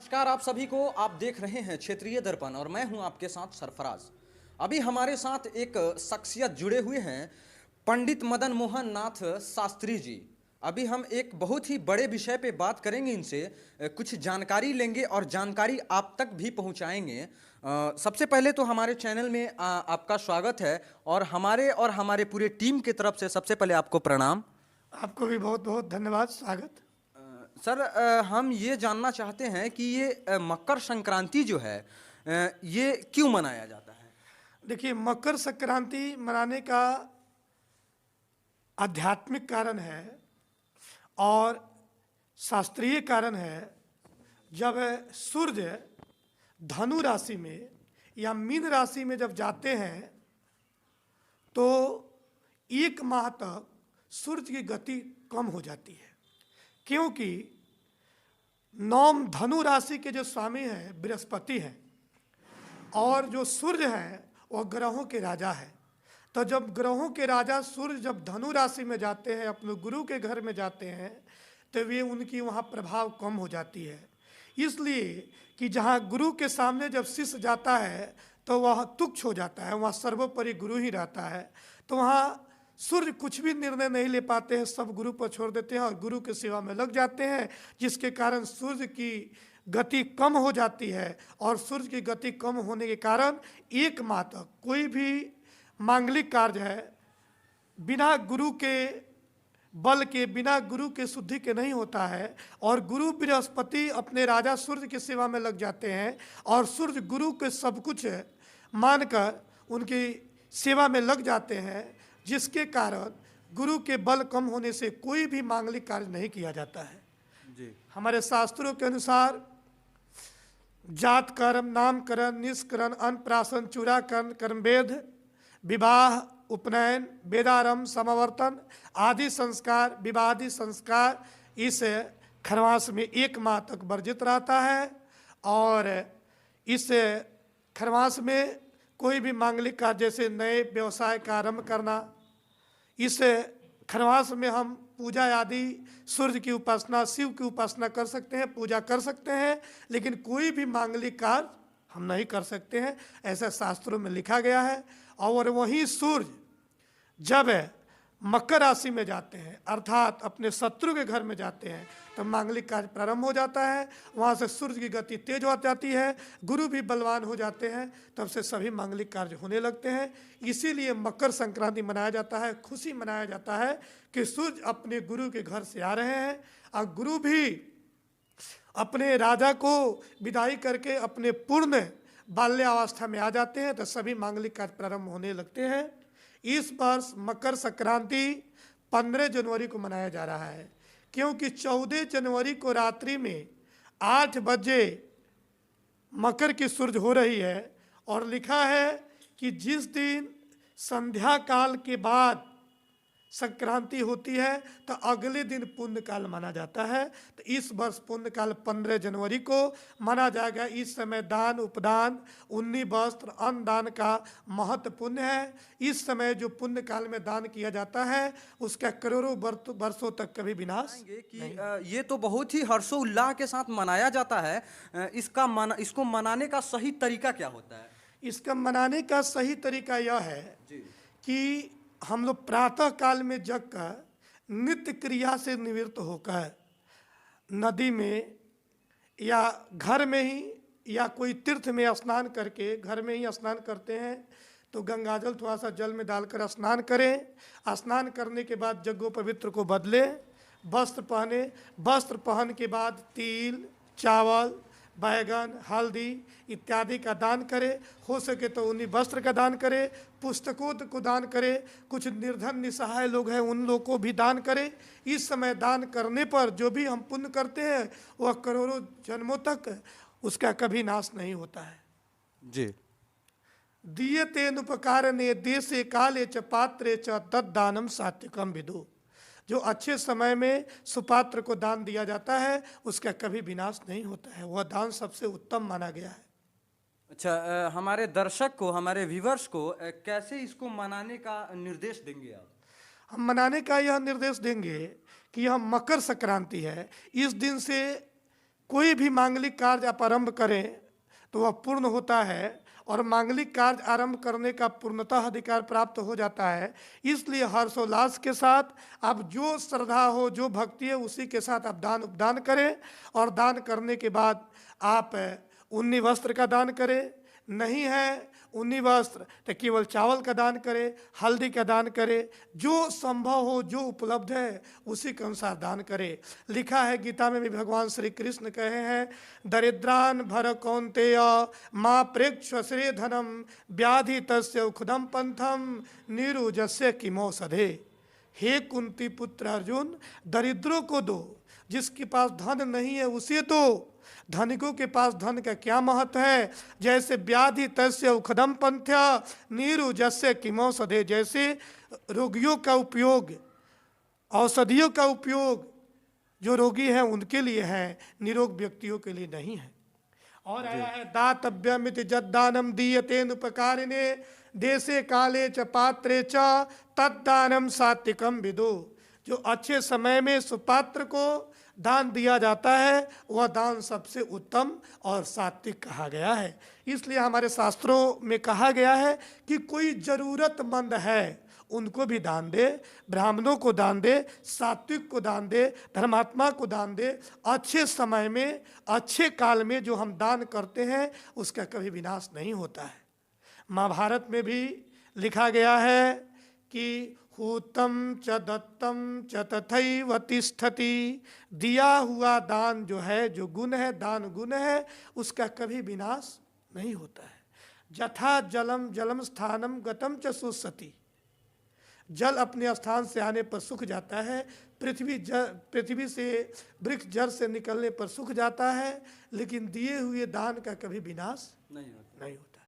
नमस्कार आप सभी को। आप देख रहे हैं क्षेत्रीय दर्पण और मैं हूं आपके साथ सरफराज। अभी हमारे साथ एक शख्सियत जुड़े हुए हैं, पंडित मदन मोहन नाथ शास्त्री जी। अभी हम एक बहुत ही बड़े विषय पे बात करेंगे इनसे, कुछ जानकारी लेंगे और जानकारी आप तक भी पहुंचाएंगे। सबसे पहले तो हमारे चैनल में आपका स्वागत है और हमारे पूरे टीम की तरफ से सबसे पहले आपको प्रणाम। आपको भी बहुत बहुत धन्यवाद, स्वागत। सर, हम ये जानना चाहते हैं कि ये मकर संक्रांति जो है, ये क्यों मनाया जाता है? देखिए, मकर संक्रांति मनाने का आध्यात्मिक कारण है और शास्त्रीय कारण है। जब सूर्य धनु राशि में या मीन राशि में जब जाते हैं तो एक माह तक सूर्य की गति कम हो जाती है, क्योंकि नौम धनु राशि के जो स्वामी हैं बृहस्पति हैं और जो सूर्य हैं वह ग्रहों के राजा है। तो जब ग्रहों के राजा सूर्य जब धनु राशि में जाते हैं, अपने गुरु के घर में जाते हैं, तो वे उनकी वहाँ प्रभाव कम हो जाती है। इसलिए कि जहाँ गुरु के सामने जब शिष्य जाता है तो वह तुच्छ हो जाता है, वहाँ सर्वोपरि गुरु ही रहता है। तो वहाँ सूर्य कुछ भी निर्णय नहीं ले पाते हैं, सब गुरु पर छोड़ देते हैं और गुरु की सेवा में लग जाते हैं, जिसके कारण सूर्य की गति कम हो जाती है। और सूर्य की गति कम होने के कारण एक माह तक कोई भी मांगलिक कार्य है बिना गुरु के बल के, बिना गुरु के शुद्धि के नहीं होता है। और गुरु बृहस्पति अपने राजा सूर्य की सेवा में लग जाते हैं और सूर्य गुरु के सब कुछ मानकर उनकी सेवा में लग जाते हैं, जिसके कारण गुरु के बल कम होने से कोई भी मांगलिक कार्य नहीं किया जाता है। जी। हमारे शास्त्रों के अनुसार जात कर्म, नामकरण, निष्करण, अन्नप्राशन, चूड़ाकरण, कर्मवेद, विवाह, उपनयन, वेदारंभ, समावर्तन आदि संस्कार, विवाहादि संस्कार इस खरवास में एक माह तक वर्जित रहता है। और इस खरवास में कोई भी मांगलिक कार्य जैसे नए व्यवसाय का आरंभ करना, इस खरवास में हम पूजा आदि सूर्य की उपासना, शिव की उपासना कर सकते हैं, पूजा कर सकते हैं, लेकिन कोई भी मांगलिक कार्य हम नहीं कर सकते हैं, ऐसा शास्त्रों में लिखा गया है। और वहीं सूर्य जब मकर राशि में जाते हैं अर्थात अपने शत्रु के घर में जाते हैं तो मांगलिक कार्य प्रारंभ हो जाता है। वहाँ से सूर्य की गति तेज हो जाती है, गुरु भी बलवान हो जाते हैं, तब से सभी मांगलिक कार्य होने लगते हैं। इसीलिए मकर संक्रांति मनाया जाता है, खुशी मनाया जाता है कि सूर्य अपने गुरु के घर से आ रहे हैं और गुरु भी अपने राजा को विदाई करके अपने पूर्ण बाल्यावस्था में आ जाते हैं, तो सभी मांगलिक कार्य प्रारंभ होने लगते हैं। इस वर्ष मकर संक्रांति 15 जनवरी को मनाया जा रहा है, क्योंकि 14 जनवरी को रात्रि में 8 बजे मकर की सूर्य हो रही है। और लिखा है कि जिस दिन संध्या काल के बाद संक्रांति होती है तो अगले दिन पुण्यकाल माना जाता है। तो इस वर्ष पुण्यकाल 15 जनवरी को माना जाएगा। इस समय दान, उपदान, उन्नी वस्त्र, अन्न दान का महत्व पुण्य है। इस समय जो पुण्यकाल में दान किया जाता है उसका करोड़ों वर्षों तक कभी विनाश कि ये तो बहुत ही हर्षोल्लाह के साथ मनाया जाता है। इसको मनाने का सही तरीका क्या होता है? इसका मनाने का सही तरीका यह है कि हम लोग प्रातः काल में जग कर नित्य क्रिया से निवृत्त होकर नदी में या घर में ही या कोई तीर्थ में स्नान करके, घर में ही स्नान करते हैं तो गंगाजल थोड़ा सा जल में डालकर स्नान करें। स्नान करने के बाद जग्गो पवित्र को बदले, वस्त्र पहने, वस्त्र पहन के बाद तिल, चावल, बैगन, हल्दी इत्यादि का दान करे। हो सके तो उन्हीं वस्त्र का दान करे, पुस्तकों को दान करे, कुछ निर्धन निसहाय लोग हैं उन लोगों को भी दान करे। इस समय दान करने पर जो भी हम पुण्य करते हैं वह करोड़ों जन्मों तक उसका कभी नाश नहीं होता है। जी। दिए तेन उपकार ने देशे काले च पात्रे च तद्दानम सात्विकम विदु। जो अच्छे समय में सुपात्र को दान दिया जाता है उसका कभी विनाश नहीं होता है, वह दान सबसे उत्तम माना गया है। अच्छा, हमारे दर्शक को, हमारे व्यूवर्स को कैसे इसको मनाने का निर्देश देंगे आप? हम मनाने का यह निर्देश देंगे कि यह मकर संक्रांति है। इस दिन से कोई भी मांगलिक कार्य आप आरंभ करें तो वह पूर्ण होता है और मांगलिक कार्य आरंभ करने का पूर्णतः अधिकार प्राप्त हो जाता है। इसलिए हर्षोल्लास के साथ आप जो श्रद्धा हो, जो भक्ति है, उसी के साथ आप दान उपदान करें और दान करने के बाद आप उन्नी वस्त्र का दान करें। नहीं है उन्नी वस्त्र तो केवल चावल का दान करें, हल्दी का दान करें, जो संभव हो, जो उपलब्ध है उसी के अनुसार दान करें। लिखा है गीता में भी भगवान श्री कृष्ण कहे हैं, दरिद्रान भर कौन्तेय माँ प्रेक्षे धनम व्याधि तस्य उखदम पंथम नीरुजस्य किमौषधे। हे कुंती पुत्र अर्जुन, दरिद्रों को दो, जिसके पास धन नहीं है उसे दो। धनिकों के पास धन का क्या महत्व है। जैसे व्याधि तस्य उखदम पंथ्य नीरुजस्य किमौषधे, जैसे रोगियों का उपयोग, औषधियों का उपयोग जो रोगी हैं उनके लिए है, निरोग व्यक्तियों के लिए नहीं है। और आया है दातव्यमिति जद्दानम दीयतेन उपकारिणे देशे काले च पात्रे च तद्दानम सात्विकम विदो। जो अच्छे समय में सुपात्र को दान दिया जाता है वह दान सबसे उत्तम और सात्विक कहा गया है। इसलिए हमारे शास्त्रों में कहा गया है कि कोई ज़रूरतमंद है उनको भी दान दे, ब्राह्मणों को दान दे, सात्विक को दान दे, धर्मात्मा को दान दे। अच्छे समय में, अच्छे काल में जो हम दान करते हैं उसका कभी विनाश नहीं होता है। महाभारत में भी लिखा गया है कि हूतम च दत्तम च तथैव तिष्ठति। दिया हुआ दान जो है, जो गुण है, दान गुण है, उसका कभी विनाश नहीं होता है। जथा जलम जलम स्थानम गतम च सुसति। जल अपने स्थान से आने पर सूख जाता है, पृथ्वी से वृक्ष जल से निकलने पर सूख जाता है, लेकिन दिए हुए दान का कभी विनाश नहीं होता।